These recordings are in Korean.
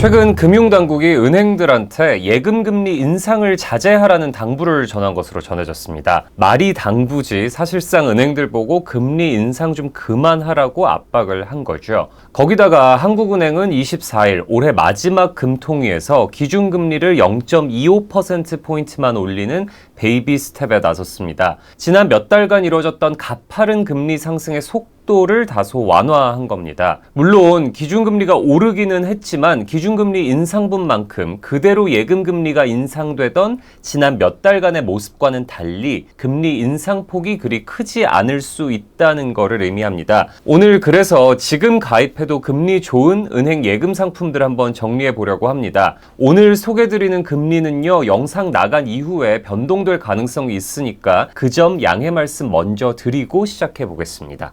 최근 금융당국이 은행들한테 예금금리 인상을 자제하라는 당부를 전한 것으로 전해졌습니다. 말이 당부지 사실상 은행들 보고 금리 인상 좀 그만하라고 압박을 한 거죠. 거기다가 한국은행은 24일 올해 마지막 금통위에서 기준금리를 0.25%포인트만 올리는 베이비 스텝에 나섰습니다. 지난 몇 달간 이뤄졌던 가파른 금리 상승의 속도를 다소 완화한 겁니다. 물론 기준금리가 오르기는 했지만 기준금리 인상분만큼 그대로 예금금리가 인상되던 지난 몇 달간의 모습과는 달리 금리 인상폭이 그리 크지 않을 수 있다는 것을 의미합니다. 오늘 그래서 지금 가입해도 금리 좋은 은행 예금 상품들 한번 정리해 보려고 합니다. 오늘 소개드리는 금리는요, 영상 나간 이후에 변동될 가능성이 있으니까 그 점 양해 말씀 먼저 드리고 시작해 보겠습니다.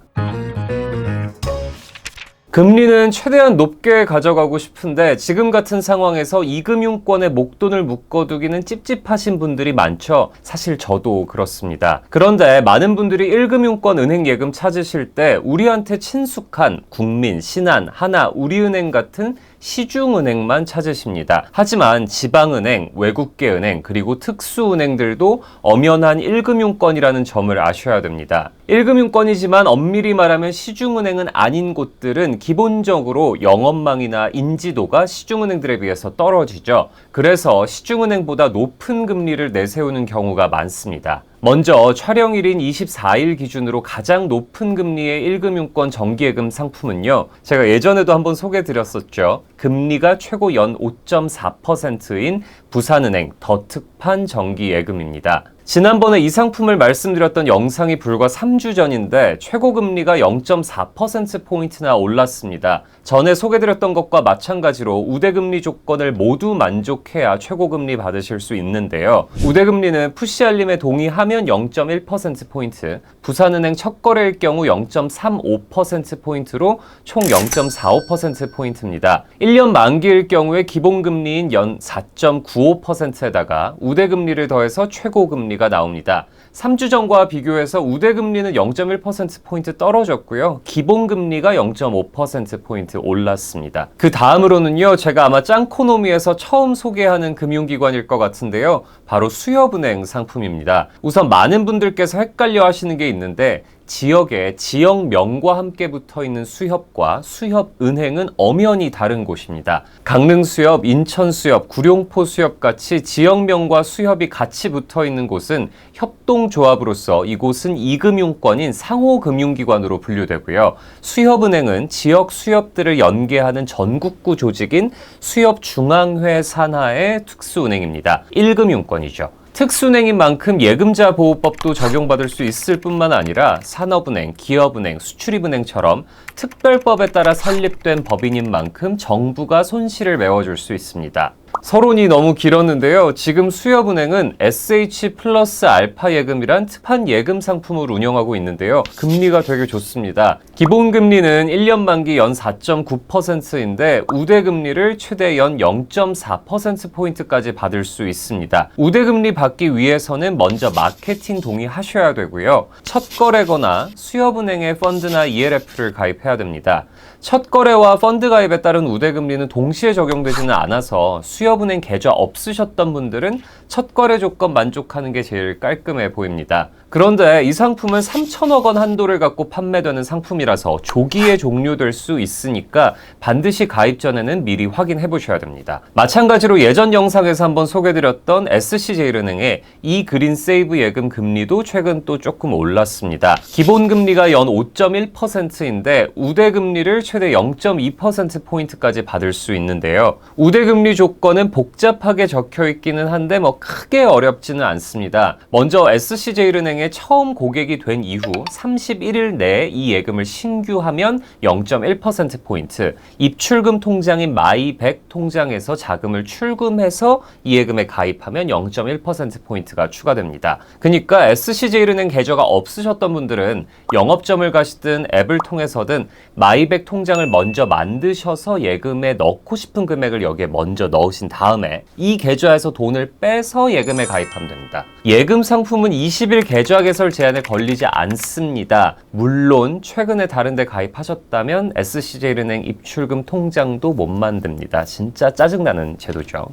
금리는 최대한 높게 가져가고 싶은데 지금 같은 상황에서 이금융권에 목돈을 묶어두기는 찝찝하신 분들이 많죠. 사실 저도 그렇습니다. 그런데 많은 분들이 1금융권 은행 예금 찾으실 때 우리한테 친숙한 국민, 신한, 하나, 우리은행 같은 시중은행만 찾으십니다. 하지만 지방은행, 외국계 은행, 그리고 특수은행들도 엄연한 1금융권이라는 점을 아셔야 됩니다. 1금융권이지만 엄밀히 말하면 시중은행은 아닌 곳들은 기본적으로 영업망이나 인지도가 시중은행들에 비해서 떨어지죠. 그래서 시중은행보다 높은 금리를 내세우는 경우가 많습니다. 먼저 촬영일인 24일 기준으로 가장 높은 금리의 1금융권 정기예금 상품은요, 제가 예전에도 한번 소개드렸었죠. 금리가 최고 연 5.4%인 부산은행 더특판 정기예금입니다. 지난번에 이 상품을 말씀드렸던 영상이 불과 3주 전인데 최고금리가 0.4%포인트나 올랐습니다. 전에 소개드렸던 것과 마찬가지로 우대금리 조건을 모두 만족해야 최고금리 받으실 수 있는데요. 우대금리는 푸시알림에 동의하면 0.1%포인트, 부산은행 첫 거래일 경우 0.35%포인트로 총 0.45%포인트입니다. 1년 만기일 경우에 기본금리인 연 4.95%에다가 우대금리를 더해서 최고금리가 나옵니다. 3주 전과 비교해서 우대금리는 0.1%포인트 떨어졌고요. 기본금리가 0.5%포인트 올랐습니다. 그 다음으로는요, 제가 아마 짱코노미에서 처음 소개하는 금융기관일 것 같은데요. 바로 수협은행 상품입니다. 우선 많은 분들께서 헷갈려 하시는 게 있는데 지역에 지역명과 함께 붙어있는 수협과 수협은행은 엄연히 다른 곳입니다. 강릉수협, 인천수협, 구룡포수협 같이 지역명과 수협이 같이 붙어있는 곳은 협동조합으로서 이곳은 이금융권인 상호금융기관으로 분류되고요. 수협은행은 지역 수협들을 연계하는 전국구 조직인 수협중앙회 산하의 특수은행입니다. 1금융권이죠. 특수은행인 만큼 예금자 보호법도 적용받을 수 있을 뿐만 아니라 산업은행, 기업은행, 수출입은행처럼 특별법에 따라 설립된 법인인 만큼 정부가 손실을 메워줄 수 있습니다. 서론이 너무 길었는데요. 지금 수협은행은 SH 플러스 알파 예금이란 특판 예금 상품을 운영하고 있는데요. 금리가 되게 좋습니다. 기본금리는 1년 만기 연 4.9%인데 우대금리를 최대 연 0.4%포인트까지 받을 수 있습니다. 우대금리 받기 위해서는 먼저 마케팅 동의하셔야 되고요. 첫 거래거나 수협은행의 펀드나 ELF를 가입해야 됩니다. 첫 거래와 펀드 가입에 따른 우대금리는 동시에 적용되지는 않아서 수협은행 계좌 없으셨던 분들은 첫 거래 조건 만족하는 게 제일 깔끔해 보입니다. 그런데 이 상품은 3천억 원 한도를 갖고 판매되는 상품이라서 조기에 종료될 수 있으니까 반드시 가입 전에는 미리 확인해 보셔야 됩니다. 마찬가지로 예전 영상에서 한번 소개드렸던 SC제일은행의 이 그린세이브 예금 금리도 최근 또 조금 올랐습니다. 기본금리가 연 5.1%인데 우대금리를 최대 0.2%포인트까지 받을 수 있는데요. 우대금리 조건은 복잡하게 적혀 있기는 한데 크게 어렵지는 않습니다. 먼저 SC제일은행에 처음 고객이 된 이후 31일 내에 이 예금을 신규하면 0.1%포인트, 입출금 통장인 마이백 통장에서 자금을 출금해서 이 예금에 가입하면 0.1%포인트가 추가됩니다. 그러니까 SC제일은행 계좌가 없으셨던 분들은 영업점을 가시든 앱을 통해서든 마이백 통장 통장을 먼저 만드셔서 예금에 넣고 싶은 금액을 여기에 먼저 넣으신 다음에 이 계좌에서 돈을 빼서 예금에 가입하면 됩니다. 예금 상품은 20일 계좌 개설 제한에 걸리지 않습니다. 물론 최근에 다른 데 가입하셨다면 SC제일은행 입출금 통장도 못 만듭니다. 진짜 짜증나는 제도죠.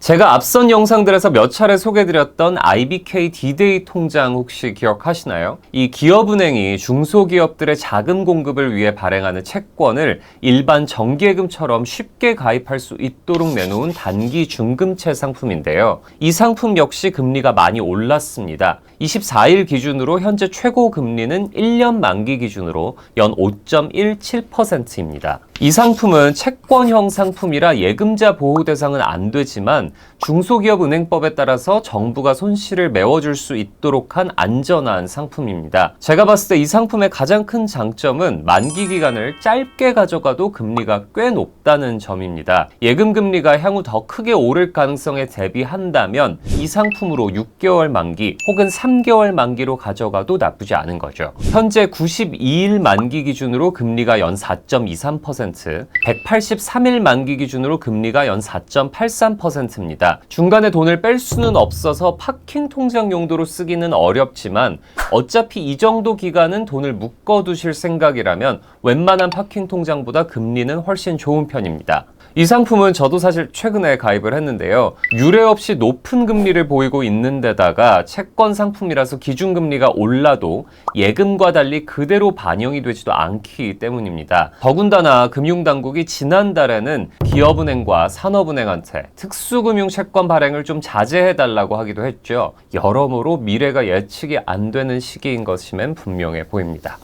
제가 앞선 영상들에서 몇 차례 소개드렸던 IBK D-Day 통장 혹시 기억하시나요? 이 기업은행이 중소기업들의 자금 공급을 위해 발행하는 채권을 일반 정기예금처럼 쉽게 가입할 수 있도록 내놓은 단기 중금채 상품인데요. 이 상품 역시 금리가 많이 올랐습니다. 24일 기준으로 현재 최고 금리는 1년 만기 기준으로 연 5.17%입니다. 이 상품은 채권형 상품이라 예금자 보호 대상은 안 되지만 중소기업 은행법에 따라서 정부가 손실을 메워줄 수 있도록 한 안전한 상품입니다. 제가 봤을 때 이 상품의 가장 큰 장점은 만기 기간을 짧게 가져가도 금리가 꽤 높다는 점입니다. 예금 금리가 향후 더 크게 오를 가능성에 대비한다면 이 상품으로 6개월 만기 혹은 3개월 만기로 가져가도 나쁘지 않은 거죠. 현재 92일 만기 기준으로 금리가 연 4.23%, 183일 만기 기준으로 금리가 연 4.83%입니다. 중간에 돈을 뺄 수는 없어서 파킹 통장 용도로 쓰기는 어렵지만 어차피 이 정도 기간은 돈을 묶어두실 생각이라면 웬만한 파킹 통장보다 금리는 훨씬 좋은 편입니다. 이 상품은 저도 사실 최근에 가입을 했는데요. 유례 없이 높은 금리를 보이고 있는 데다가 채권 상품이라서 기준금리가 올라도 예금과 달리 그대로 반영이 되지도 않기 때문입니다. 더군다나 금융당국이 지난달에는 기업은행과 산업은행한테 특수금융 채권 발행을 좀 자제해달라고 하기도 했죠. 여러모로 미래가 예측이 안 되는 시기인 것임은 분명해 보입니다.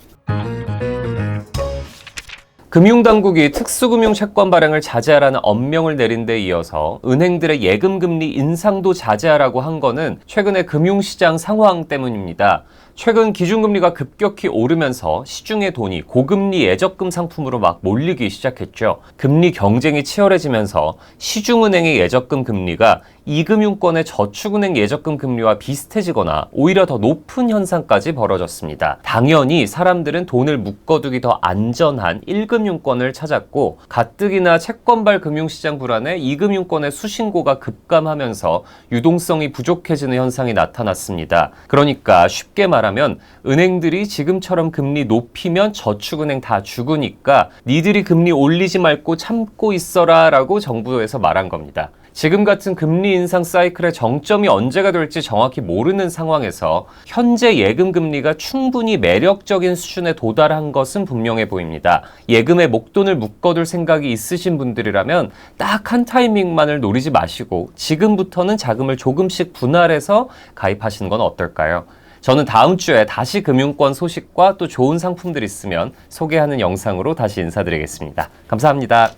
금융당국이 특수금융 채권 발행을 자제하라는 엄명을 내린 데 이어서 은행들의 예금금리 인상도 자제하라고 한 거는 최근의 금융시장 상황 때문입니다. 최근 기준금리가 급격히 오르면서 시중의 돈이 고금리 예적금 상품으로 막 몰리기 시작했죠. 금리 경쟁이 치열해지면서 시중은행의 예적금 금리가 이금융권의 저축은행 예적금 금리와 비슷해지거나 오히려 더 높은 현상까지 벌어졌습니다. 당연히 사람들은 돈을 묶어두기 더 안전한 1금융권을 찾았고 가뜩이나 채권발 금융시장 불안에 2금융권의 수신고가 급감하면서 유동성이 부족해지는 현상이 나타났습니다. 그러니까 쉽게 말하면 은행들이 지금처럼 금리 높이면 저축은행 다 죽으니까 니들이 금리 올리지 말고 참고 있어라 라고 정부에서 말한 겁니다. 지금 같은 금리 인상 사이클의 정점이 언제가 될지 정확히 모르는 상황에서 현재 예금 금리가 충분히 매력적인 수준에 도달한 것은 분명해 보입니다. 예금에 목돈을 묶어둘 생각이 있으신 분들이라면 딱 한 타이밍만을 노리지 마시고 지금부터는 자금을 조금씩 분할해서 가입하시는 건 어떨까요? 저는 다음 주에 다시 금융권 소식과 또 좋은 상품들 있으면 소개하는 영상으로 다시 인사드리겠습니다. 감사합니다.